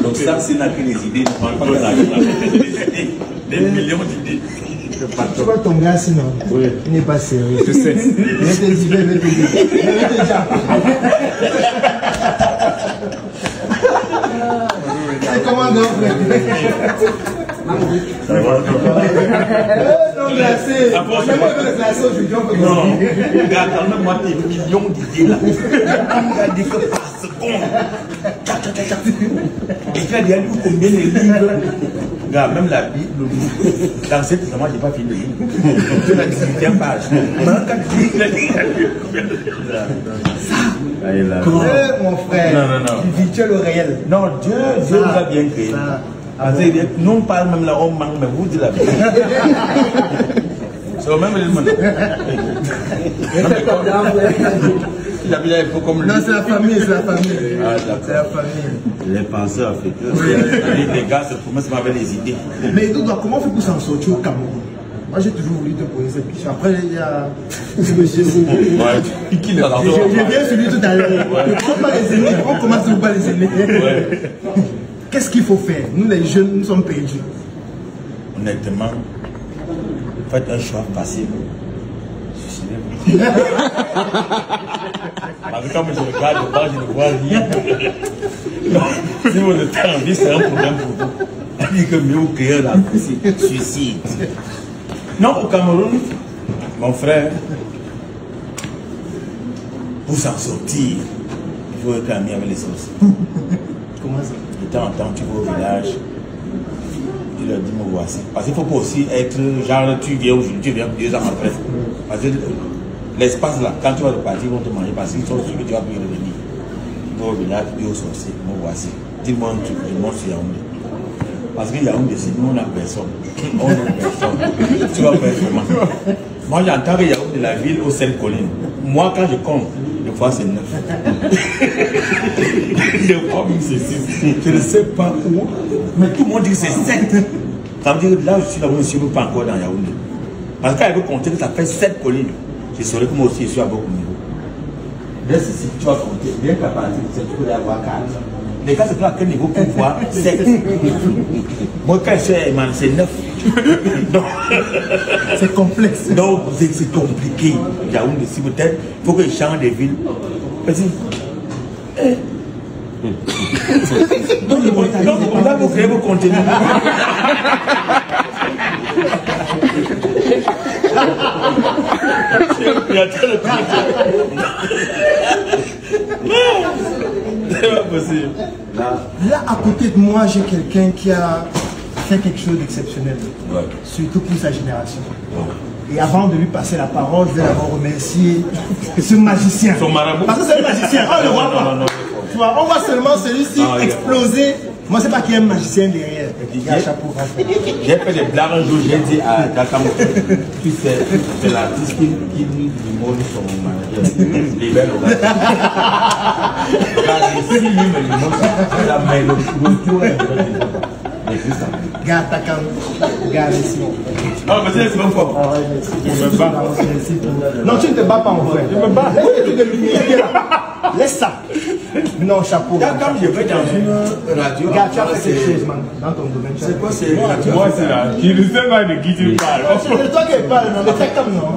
Donc ça, c'est là que les idées ne parlent pas de l'argent. Des millions d'idées. Tu vois ton gars sinon, oui. Il n'est pas sérieux. Je sais. Il va te dire, il va te dire. C'est comment donc Ça va. Non, glacé. Même avec le glacé aujourd'hui, on peut non, regarde, moi des millions d'idées là. Regardez que par seconde. Et quand il y a lu combien de livres. Regarde, même la Bible, dans cette moment, je n'ai pas fini de lire. C'est la 18e page. Mon frère, non. du virtuel au réel. Non, Dieu nous a bien créé. Nous on parle même là, on manque, mais vous dites la vérité. C'est au même élément. Non, c'est la famille, c'est la famille. Ah, c'est la famille. Les penseurs africains. Les gars se promettent avec les idées. Mais Edouard, comment on fait pour s'en sortir au Cameroun? Moi, j'ai toujours voulu te poser cette question. Après, il y a. Je viens sur lui tout à l'heure. Ne prends pas les aînés. On commence à ne pas les aînés. Qu'est-ce qu'il faut faire? Nous, les jeunes, nous sommes perdus. Honnêtement, faites un choix facile. Parce que comme je regarde le bas, je ne vois rien. Si vous êtes en vie, c'est un problème pour vous. On dit que mieux créer la suicide. Non, au Cameroun, mon frère, pour s'en sortir, il faut être ami avec les autres. Comment ça? De temps en temps, tu vas au village, tu leur dis, me voici. Parce qu'il ne faut pas aussi être genre, tu viens aujourd'hui, tu viens 2 ans après. Parce que l'espace là, quand tu vas repartir, ils vont te manger parce qu'ils sont sûrs que tu vas plus revenir. Tu vas au village, tu dis aux sorciers, me voici. Dis-moi un truc, je monte sur Yaoundé. Parce que Yaoundé, c'est nous, on n'a personne. On n'a personne. Tu vas faire comment? Moi, j'entends que Yaoundé, la ville aux 7 collines. Moi, quand je compte, des fois c'est 9. Des fois, c'est 6. Je ne sais pas où. Mais tout le monde dit que c'est 7. Ça veut dire que là, je suis là, je ne suis pas encore dans Yaoundé. Parce que quand elle veut compter que ça fait 7 collines, je saurais que moi aussi je suis à beaucoup de niveau. Là, si tu vas compter, bien qu'à partir de 7, tu peux y avoir 4. Les gars, c'est pas à quel niveau pour voir 7. Moi, quand je suis c'est 9. C'est complexe. Donc, c'est compliqué. Yaoundé, si peut-être, il faut qu'ils changent de ville. Vas-y. Donc, on va vous créer vos contenus. Il y a trop de trucs. C'est pas possible. Là, à côté de moi, j'ai quelqu'un qui a fait quelque chose d'exceptionnel. Ouais. Surtout pour sa génération. Ouais. Et avant de lui passer la parole, je vais d'abord remercier ce magicien. Son marabout. Parce que c'est un magicien. On ne le voit pas. Tu vois, on voit seulement celui-ci exploser. Moi, c'est pas qu'il y a un magicien derrière. Il y a un chapeau. J'ai fait des blagues un jour, j'ai dit à Dakam, tu sais, c'est l'artiste qui lui demande son manager. Libère le gars. Si lui me demande, c'est la main, le tour est Gars, Takam, gars, ici. Ah, mais c'est bon fort. Non, tu ne te bats pas, mon frère. Je me bats. Laisse ça. Non, chapeau. Comme je vais dans une radio. Gars, tu as fait quelque chose, man, dans ton domaine. C'est quoi, c'est moi, c'est là. Tu ne sais pas de qui tu parles. C'est toi qui parles, non, mais c'est comme non.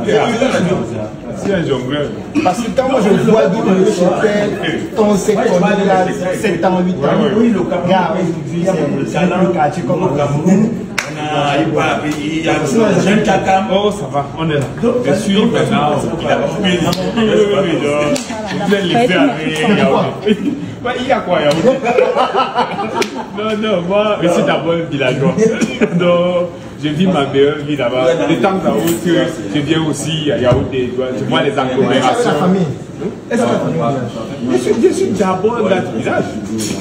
C'est un jongleur. Parce que quand moi je vois d'où le cheptel, ton secteur là, 7 ans, 8 ans. Oui, le Cameroun. Gars, il y a le quartier comme au Cameroun. Il y a un jeune Takam. Oh, ça va, on est là. Je suis maintenant. Je vais les faire avec Yaoundé. Il y a quoi, Yaoundé? Non, moi, je suis d'abord un villageois. Donc, je vis ma meilleure vie là-bas. De temps en temps, je viens aussi à Yaoundé. Je vois les agglomérations. Est-ce que la famille? Je suis d'abord dans le village.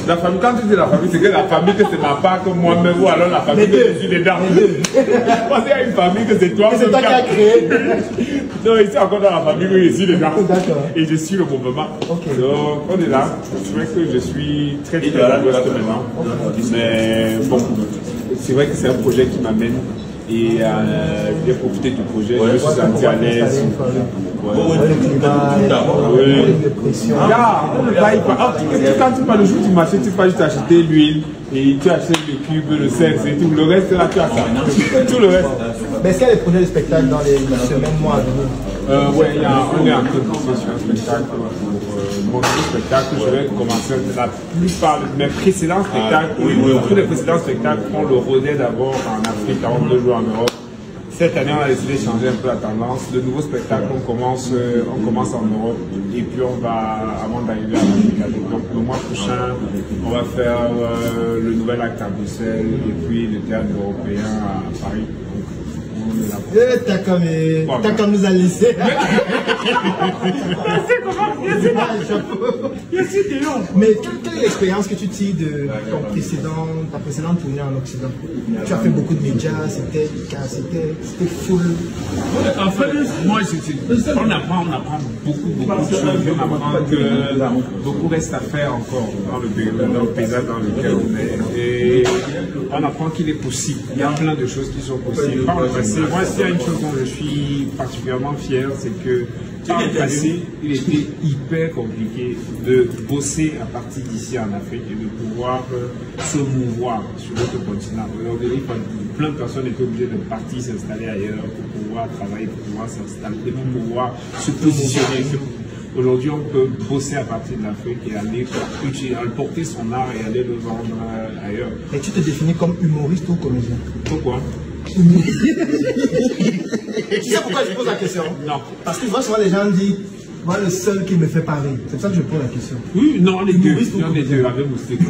La famille, quand tu dis la famille, c'est que la famille que c'est ma part que moi-même ou alors la famille que je suis dedans. Parce qu'il y a une famille que c'est toi. C'est toi qui as créé. Non, ici encore dans la famille que je suis dedans. Et je suis le mouvement. Donc on est là. C'est vrai que je suis très fier de l'Ouest maintenant. Mais bon, c'est vrai que c'est un projet qui m'amène Et j'ai profité du projet, je me suis senti à l'aise. Quand tu vas le jour du marché, tu vas juste acheter l'huile et tu achètes le cube, le sel, c'est tout. Le reste là, tu as ça. Tout le reste. Mais est-ce qu'il y a des projets de spectacle dans les semaines, mois à venir? Oui, on est en train de penser sur un spectacle pour mon spectacle. Je vais commencer la plupart de mes précédents spectacles. Tous les précédents spectacles, on le rodait d'abord en Afrique avant de jouer en Europe. Cette année, on a décidé de changer un peu la tendance. Le nouveau spectacle, on commence en Europe et puis on va, avant d'arriver à l'Afrique. Donc le mois prochain, on va faire le nouvel acte à Bruxelles et puis le théâtre européen à Paris. T'as comme nous a laissé. Mais quelle est l'expérience que tu tires de ta précédente tournée en Occident? Tu as fait beaucoup de médias, c'était full. En fait, moi, on apprend beaucoup de choses. On apprend que beaucoup reste à faire encore dans le paysage dans lequel on est. Et on apprend qu'il est possible. Il y a plein de choses qui sont possibles. Par le passé, moi, s'il y a une chose dont je suis particulièrement fier, c'est que par le passé, il était hyper compliqué de bosser à partir d'ici en Afrique et de pouvoir se mouvoir sur notre continent. Aujourd'hui, plein de personnes étaient obligées de partir s'installer ailleurs pour pouvoir travailler, pour pouvoir s'installer, pour pouvoir se positionner. Aujourd'hui, on peut bosser à partir de l'Afrique et aller porter son art et aller le vendre ailleurs. Et tu te définis comme humoriste ou comédien? Pourquoi? Tu sais pourquoi je pose la question? Non. Parce que je vois souvent les gens disent, moi le seul qui me fait parler. C'est pour ça que je pose la question. Oui, non, les deux. Non, les deux, avec Moustique.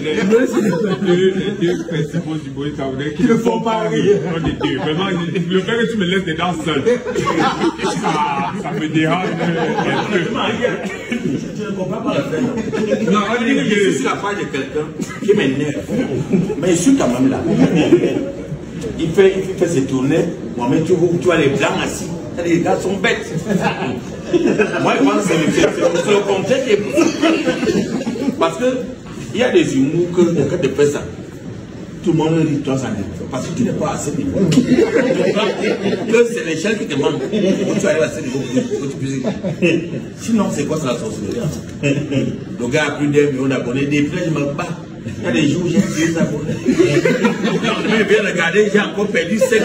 Les deux principaux du bois camerounais qui ne font pas rire. Vraiment, le fait que tu me laisses dedans seul, ça me dérange un peu. Je ne comprends pas la peine. Non, on dit que je suis sur la page de quelqu'un qui m'énerve. Mais je suis quand même là. Il fait ses tournées. Moi-même, tu vois les blancs assis. Les gars sont bêtes. Moi, je pense que c'est le contraire qui est parce que il y a des humours que quand tu fais ça, tout le monde rit, toi ça ne fait parce que tu n'es pas à ce niveau. Que c'est l'échelle qui te manque. Quand tu arrives à ce niveau, sinon, c'est quoi ça la sorcellerie? Le gars a plus d'1 million d'abonnés, des flèches, je me bats. Il y a des jours où j'ai 10 abonnés. Quand je viens regarder, j'ai encore perdu 7.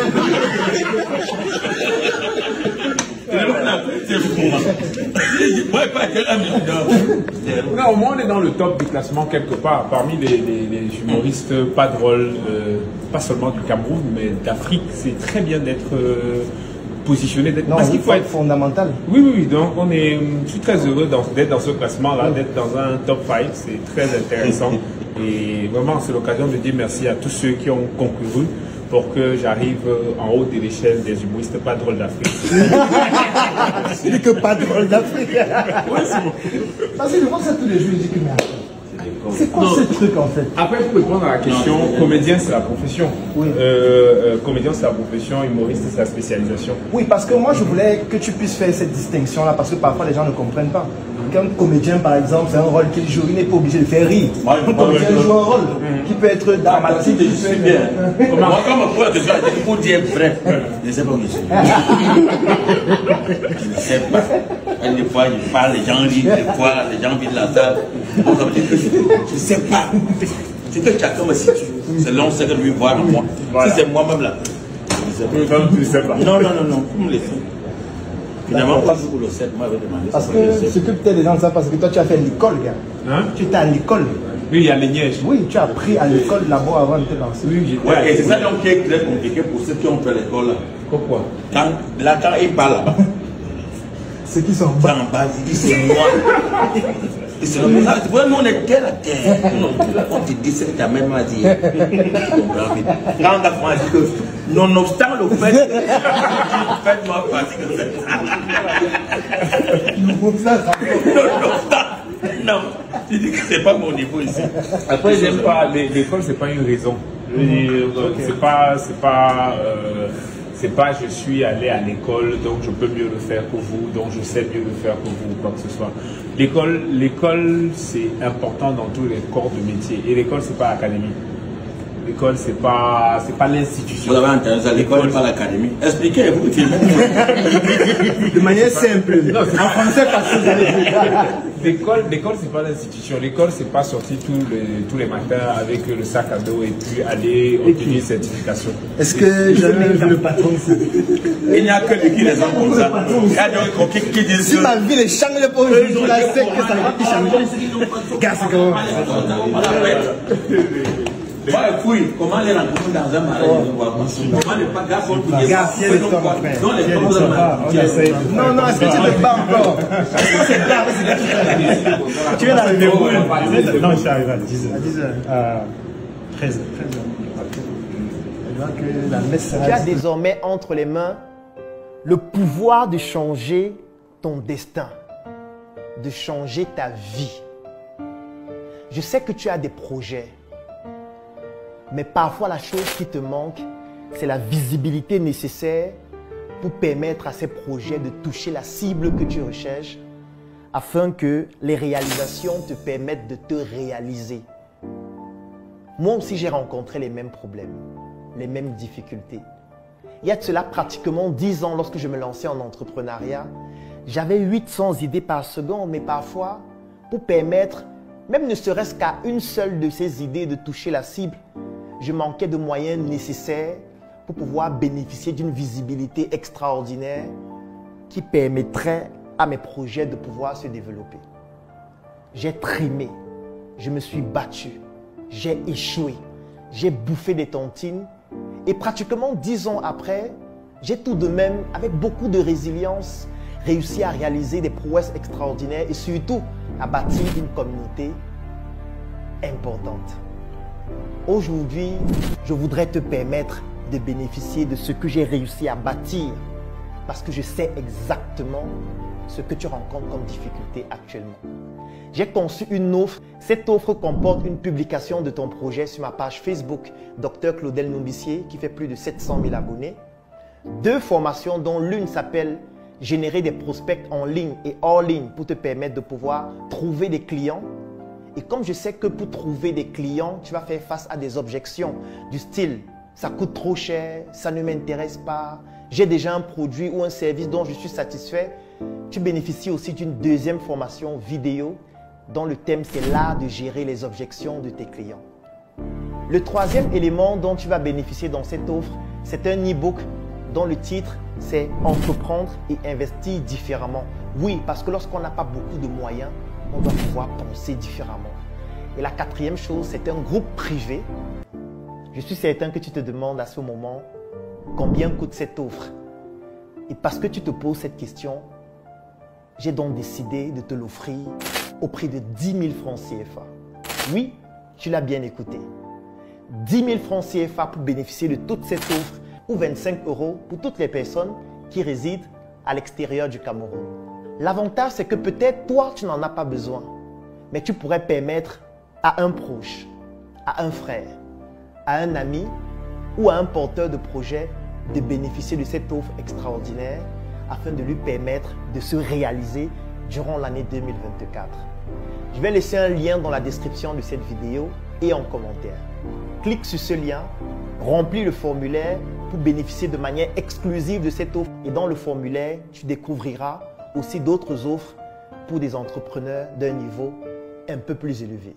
Non, au moins on est dans le top du classement quelque part, parmi les humoristes pas drôles, pas seulement du Cameroun, mais d'Afrique. C'est très bien d'être positionné, parce qu'il faut être fondamental. Oui, donc je suis très heureux d'être dans ce classement-là, d'être dans un top 5, c'est très intéressant. Et vraiment, c'est l'occasion de dire merci à tous ceux qui ont concouru pour que j'arrive en haut de l'échelle des humoristes pas drôles d'Afrique. Tu dis que pas drôle d'Afrique. Ouais, c'est bon. Parce que je vois ça tous les jours, je dis que merde. C'est quoi ce truc en fait? Après, pour répondre à la question, comédien c'est la profession. Oui. Comédien c'est la profession, humoriste c'est la spécialisation. Oui, parce que moi je voulais que tu puisses faire cette distinction là, parce que parfois les gens ne comprennent pas. Qu'un comédien par exemple, c'est un rôle qu'il joue, il n'est pas obligé de faire rire. Un comédien joue un rôle qui peut être dramatique. Je suis bien. Moi, quand on me pose la question, il faut dire vrai. Je ne sais pas où je suis. Je ne sais pas. Des fois, je parle, les gens rient, des fois, les gens vident la salle. Je ne sais pas. C'est que chacun me situe. C'est long, c'est que lui voir en moi. Si c'est moi-même là, je ne sais pas. Non, vous me laissez. Finalement, pas pour le 7, moi, je vais demander. Parce que ce que peut-être les gens ne savent pas, c'est que toi, tu as fait l'école, gars. Hein? Tu étais à l'école. Oui, il y a les neiges. Oui, tu as appris à l'école là-bas avant de te lancer. Oui, ouais, et c'est ça donc qui est très compliqué pour ceux qui ont fait l'école là. Pourquoi? Quand ils parlent là-bas. Ceux qui sont en bas, ils disent c'est moi. C'est pour ça que nous on est terre à terre. On te dit c'est ta même dit. Quand on a dit que nonobstant le fait, faites-moi partie de ça. Non, tu dis que c'est pas mon niveau ici. Après, j'aime pas l'école, c'est pas une raison. C'est pas je suis allé à l'école, donc je peux mieux le faire que vous, donc je sais mieux le faire que vous, ou quoi que ce soit. L'école, c'est important dans tous les corps de métier. Et l'école, c'est pas l'académie. L'école, c'est pas l'institution. Vous avez entendu ça, l'école n'est pas l'académie. Expliquez-vous. De manière simple. En français, parce que vous allez L'école, c'est pas l'institution. L'école, c'est pas sortir tous les matins avec le sac à dos et puis aller obtenir une certification. Est-ce que jamais vu le patron ici? Il n'y a que lui qui les a comme ça. Il y a d'autres qui disent. Si ma vie est changée pour un jour, là, c'est que ça ne va plus changer. Gars, c'est comment? Comment les rencontrer dans un mariage? Comment ne pas gars pour tout gars, fier de toi, mon frère. Non, non, est-ce que tu te bats encore? Tu viens d'arriver où? Non, je suis arrivé à 10h. À 10h. 13h. Tu as désormais entre les mains le pouvoir de changer ton destin, de changer ta vie. Je sais que tu as des projets. Mais parfois, la chose qui te manque, c'est la visibilité nécessaire pour permettre à ces projets de toucher la cible que tu recherches afin que les réalisations te permettent de te réaliser. Moi aussi, j'ai rencontré les mêmes problèmes, les mêmes difficultés. Il y a de cela pratiquement 10 ans, lorsque je me lançais en entrepreneuriat, j'avais 800 idées par seconde, mais parfois, pour permettre, même ne serait-ce qu'à une seule de ces idées de toucher la cible, je manquais de moyens nécessaires pour pouvoir bénéficier d'une visibilité extraordinaire qui permettrait à mes projets de pouvoir se développer. J'ai trimé, je me suis battu, j'ai échoué, j'ai bouffé des tontines et pratiquement 10 ans après, j'ai tout de même, avec beaucoup de résilience, réussi à réaliser des prouesses extraordinaires et surtout à bâtir une communauté importante. Aujourd'hui, je voudrais te permettre de bénéficier de ce que j'ai réussi à bâtir parce que je sais exactement ce que tu rencontres comme difficulté actuellement. J'ai conçu une offre. Cette offre comporte une publication de ton projet sur ma page Facebook Dr Claudel Nombissier qui fait plus de 700 000 abonnés. 2 formations dont l'une s'appelle Générer des prospects en ligne et hors ligne pour te permettre de pouvoir trouver des clients. Et comme je sais que pour trouver des clients, tu vas faire face à des objections du style « ça coûte trop cher, ça ne m'intéresse pas, j'ai déjà un produit ou un service dont je suis satisfait », tu bénéficies aussi d'une 2e formation vidéo dont le thème c'est l'art de gérer les objections de tes clients. Le 3e élément dont tu vas bénéficier dans cette offre, c'est un e-book dont le titre c'est « Entreprendre et investir différemment ». Oui, parce que lorsqu'on n'a pas beaucoup de moyens, on doit pouvoir penser différemment. Et la 4e chose, c'est un groupe privé. Je suis certain que tu te demandes à ce moment combien coûte cette offre. Et parce que tu te poses cette question, j'ai donc décidé de te l'offrir au prix de 10 000 francs CFA. Oui, tu l'as bien écouté. 10 000 francs CFA pour bénéficier de toute cette offre ou 25 € pour toutes les personnes qui résident à l'extérieur du Cameroun. L'avantage, c'est que peut-être toi, tu n'en as pas besoin, mais tu pourrais permettre à un proche, à un frère, à un ami ou à un porteur de projet de bénéficier de cette offre extraordinaire afin de lui permettre de se réaliser durant l'année 2024. Je vais laisser un lien dans la description de cette vidéo et en commentaire. Clique sur ce lien, remplis le formulaire pour bénéficier de manière exclusive de cette offre et dans le formulaire, tu découvriras aussi d'autres offres pour des entrepreneurs d'un niveau un peu plus élevé.